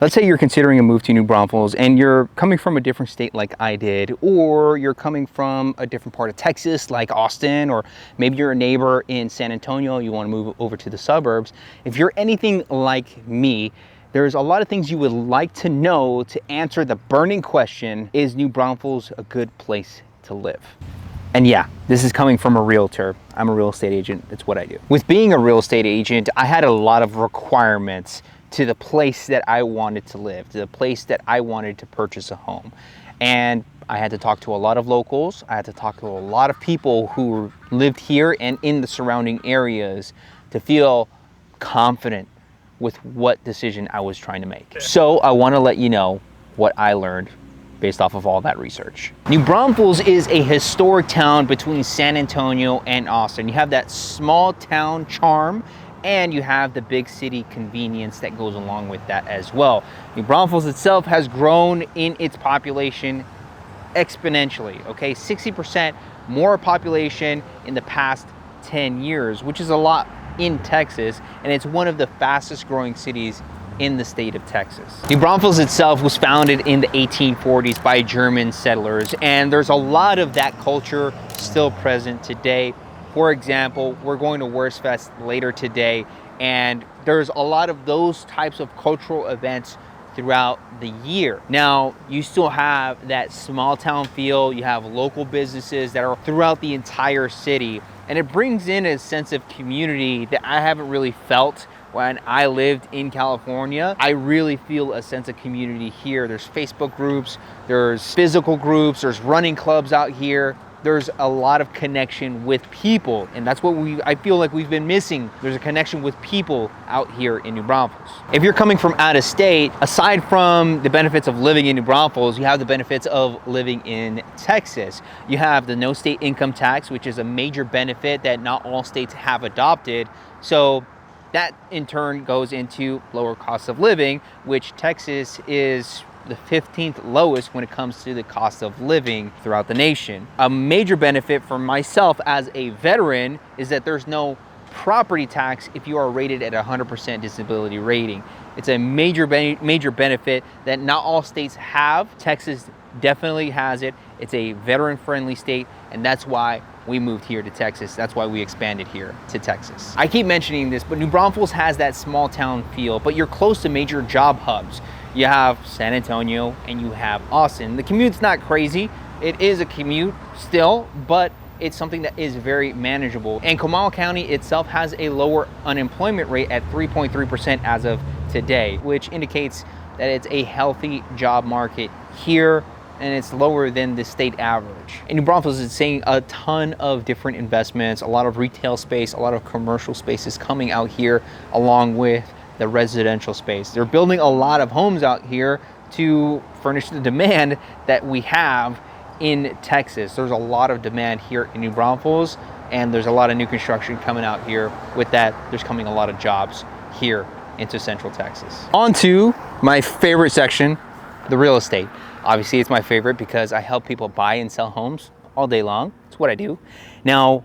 Let's say you're considering a move to New Braunfels and you're coming from a different state like I did, or you're coming from a different part of Texas like Austin, or maybe you're a neighbor in San Antonio, you want to move over to the suburbs. If you're anything like me, there's a lot of things you would like to know to answer the burning question, is New Braunfels a good place to live? And yeah, this is coming from a realtor. I'm a real estate agent, that's what I do. With being a real estate agent, I had a lot of requirements to the place that I wanted to live, to the place that I wanted to purchase a home. And I had to talk to a lot of locals. I had to talk to a lot of people who lived here and in the surrounding areas to feel confident with what decision I was trying to make. So I want to let you know what I learned based off of all that research. New Braunfels is a historic town between San Antonio and Austin. You have that small town charm, and you have the big city convenience that goes along with that as well. New Braunfels itself has grown in its population exponentially, okay? 60% more population in the past 10 years, which is a lot in Texas, and it's one of the fastest growing cities in the state of Texas. New Braunfels itself was founded in the 1840s by German settlers, and there's a lot of that culture still present today. For example, we're going to Wurstfest later today, and there's a lot of those types of cultural events throughout the year. Now, you still have that small town feel, you have local businesses that are throughout the entire city, and it brings in a sense of community that I haven't really felt when I lived in California. I really feel a sense of community here. There's Facebook groups, there's physical groups, there's running clubs out here. There's a lot of connection with people, and that's what I feel like we've been missing. There's a connection with people out here in New Braunfels. If you're coming from out of state, aside from the benefits of living in New Braunfels, you have the benefits of living in Texas. You have the no state income tax, which is a major benefit that not all states have adopted. So that in turn goes into lower cost of living, which Texas is the 15th lowest when it comes to the cost of living throughout the nation. A major benefit for myself as a veteran is that there's no property tax if you are rated at 100% disability rating. It's a major benefit that not all states have. Texas definitely has it. It's a veteran-friendly state, and that's why we moved here to Texas. That's why we expanded here to Texas. I keep mentioning this, but New Braunfels has that small town feel, but you're close to major job hubs. You have San Antonio and you have Austin. The commute's not crazy. It is a commute still, but it's something that is very manageable. And Comal County itself has a lower unemployment rate at 3.3% as of today, which indicates that it's a healthy job market here, and it's lower than the state average. And New Braunfels is seeing a ton of different investments, a lot of retail space, a lot of commercial spaces coming out here along with the residential space. They're building a lot of homes out here to furnish the demand that we have in Texas. There's a lot of demand here in New Braunfels, and there's a lot of new construction coming out here. With that, there's coming a lot of jobs here into Central Texas. On to my favorite section, the real estate. Obviously, it's my favorite because I help people buy and sell homes all day long. It's what I do. Now,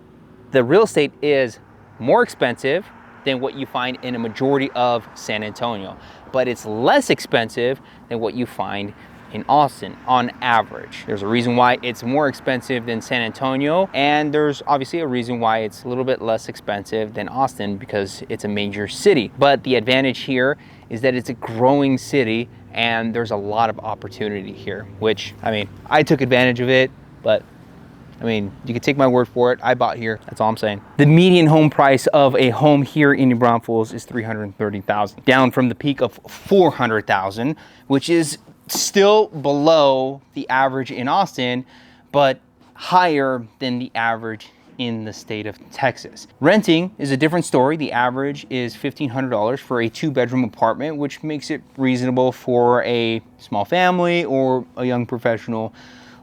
the real estate is more expensive than what you find in a majority of San Antonio, but it's less expensive than what you find in Austin on average. There's a reason why it's more expensive than San Antonio, and there's obviously a reason why it's a little bit less expensive than Austin because it's a major city. But the advantage here is that it's a growing city and there's a lot of opportunity here, which, I mean, I took advantage of it, but I mean, you can take my word for it. I bought here. That's all I'm saying. The median home price of a home here in New Braunfels is $330,000, down from the peak of $400,000, which is still below the average in Austin, but higher than the average in the state of Texas. Renting is a different story. The average is $1,500 for a 2-bedroom apartment, which makes it reasonable for a small family or a young professional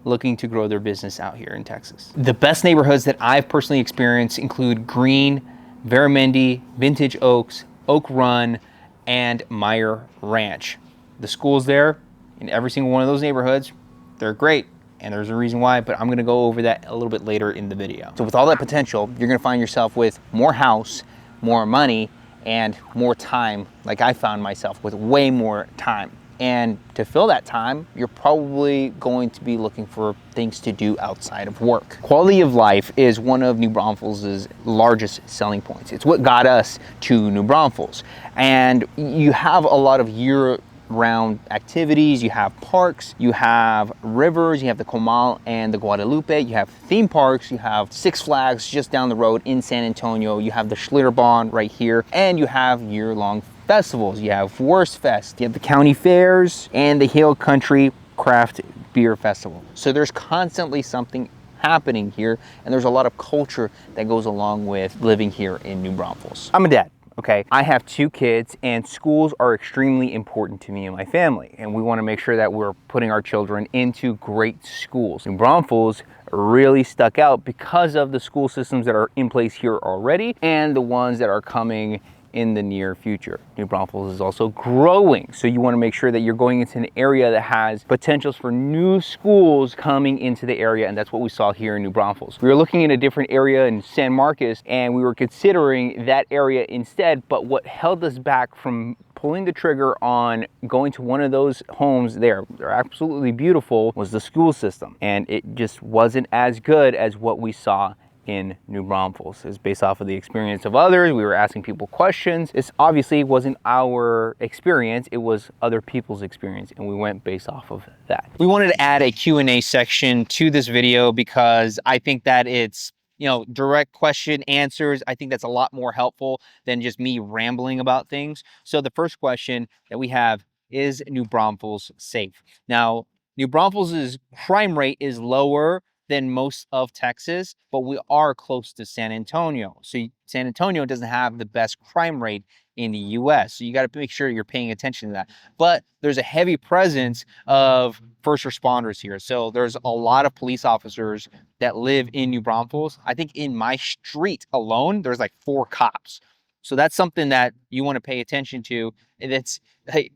looking to grow their business out here in Texas. The best neighborhoods that I've personally experienced include Green, Veramendi, Vintage Oaks, Oak Run, and Meyer Ranch. The schools there in every single one of those neighborhoods, they're great. And there's a reason why, but I'm gonna go over that a little bit later in the video. So with all that potential, you're gonna find yourself with more house, more money, and more time, like I found myself with way more time. And to fill that time, you're probably going to be looking for things to do outside of work. Quality of life is one of New Braunfels' largest selling points. It's what got us to New Braunfels. And you have a lot of year-round activities. You have parks, you have rivers, you have the Comal and the Guadalupe, you have theme parks, you have Six Flags just down the road in San Antonio, you have the Schlitterbahn right here, and you have year-long festivals. You have Wurstfest, you have the county fairs, and the Hill Country Craft Beer Festival. So there's constantly something happening here, and there's a lot of culture that goes along with living here in New Braunfels. I'm a dad. Okay, I have 2 kids, and schools are extremely important to me and my family, and we want to make sure that we're putting our children into great schools. New Braunfels really stuck out because of the school systems that are in place here already and the ones that are coming in the near future. New Braunfels is also growing, so you want to make sure that you're going into an area that has potentials for new schools coming into the area, and that's what we saw here in New Braunfels. We were looking in a different area in San Marcos, and we were considering that area instead, but what held us back from pulling the trigger on going to one of those homes there, they're absolutely beautiful, was the school system, and it just wasn't as good as what we saw in New Braunfels. It's based off of the experience of others. We were asking people questions. This obviously wasn't our experience, it was other people's experience, and we went based off of that. We wanted to add a Q&A section to this video because I think that it's, you know, direct question answers. I think that's a lot more helpful than just me rambling about things. So the first question that we have is New Braunfels safe? Now, New Braunfels' crime rate is lower than most of Texas, but we are close to San Antonio. So San Antonio doesn't have the best crime rate in the US. So you got to make sure you're paying attention to that. But there's a heavy presence of first responders here. So there's a lot of police officers that live in New Braunfels. I think in my street alone, there's like 4 cops. So that's something that you want to pay attention to. And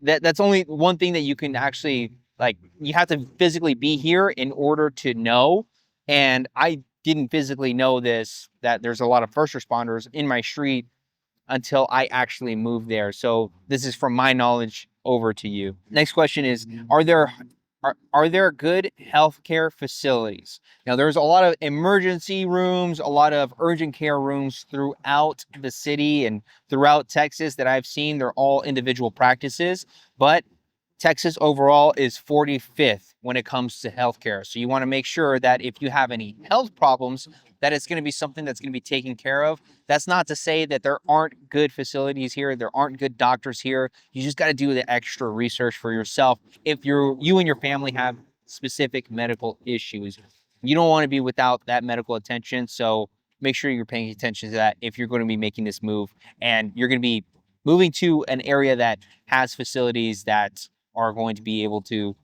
that's only one thing that you can actually, like, you have to physically be here in order to know. And I didn't physically know this, that there's a lot of first responders in my street until I actually moved there. So this is from my knowledge over to you. Next question is, are there good healthcare facilities? Now, there's a lot of emergency rooms, a lot of urgent care rooms throughout the city and throughout Texas that I've seen. They're all individual practices, but Texas overall is 45th when it comes to healthcare. So you want to make sure that if you have any health problems, that it's going to be something that's going to be taken care of. That's not to say that there aren't good facilities here, there aren't good doctors here. You just got to do the extra research for yourself. If you and your family have specific medical issues, you don't want to be without that medical attention. So make sure you're paying attention to that if you're going to be making this move, and you're going to be moving to an area that has facilities that are going to be able to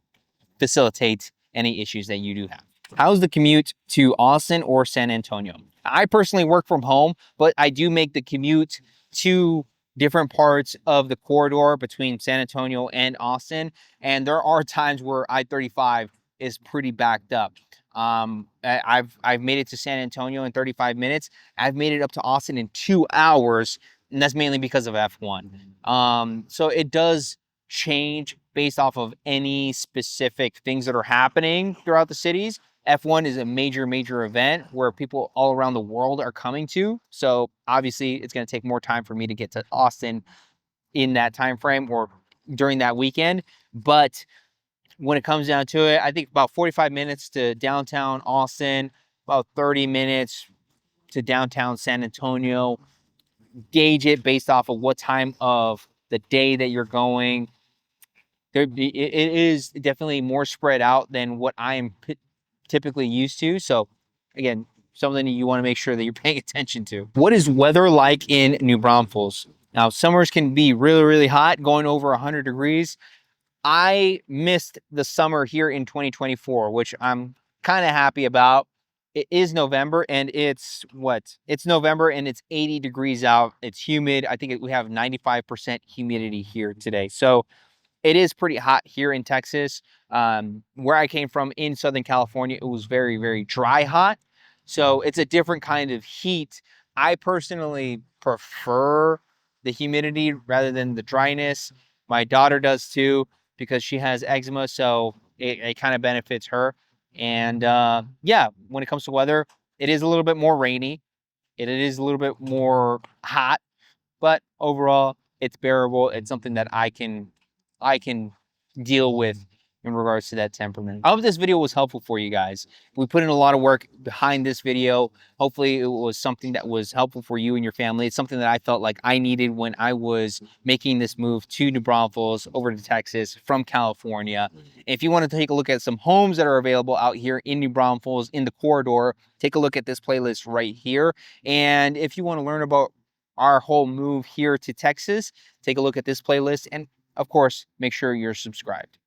facilitate any issues that you do have. How's the commute to Austin or San Antonio? I personally work from home, but I do make the commute to different parts of the corridor between San Antonio and Austin. And there are times where I-35 is pretty backed up. I've made it to San Antonio in 35 minutes. I've made it up to Austin in 2 hours, and that's mainly because of F1. So it does change based off of any specific things that are happening throughout the cities. F1 is a major event where people all around the world are coming to. So obviously it's going to take more time for me to get to Austin in that time frame or during that weekend. But when it comes down to it, I think about 45 minutes to downtown Austin, about 30 minutes to downtown San Antonio. Gauge it based off of what time of the day that you're going. It is definitely more spread out than what I am typically used to. So again, something you want to make sure that you're paying attention to. What is weather like in New Braunfels? Now, summers can be really hot, going over 100 degrees. I missed the summer here in 2024, which I'm kind of happy about. It is November, and it's November, and it's 80 degrees out. It's humid. I think we have 95% humidity here today. So it is pretty hot here in Texas. Where I came from in Southern California, it was very dry hot. So it's a different kind of heat. I personally prefer the humidity rather than the dryness. My daughter does too. because she has eczema, so it kind of benefits her. And yeah, when it comes to weather, it is a little bit more rainy. It is a little bit more hot, but overall, it's bearable. It's something that I can deal with in regards to that temperament. I hope this video was helpful for you guys. We put in a lot of work behind this video. Hopefully it was something that was helpful for you and your family. It's something that I felt like I needed when I was making this move to New Braunfels over to Texas from California. If you want to take a look at some homes that are available out here in New Braunfels in the corridor, take a look at this playlist right here. And if you want to learn about our whole move here to Texas, take a look at this playlist. And of course, make sure you're subscribed.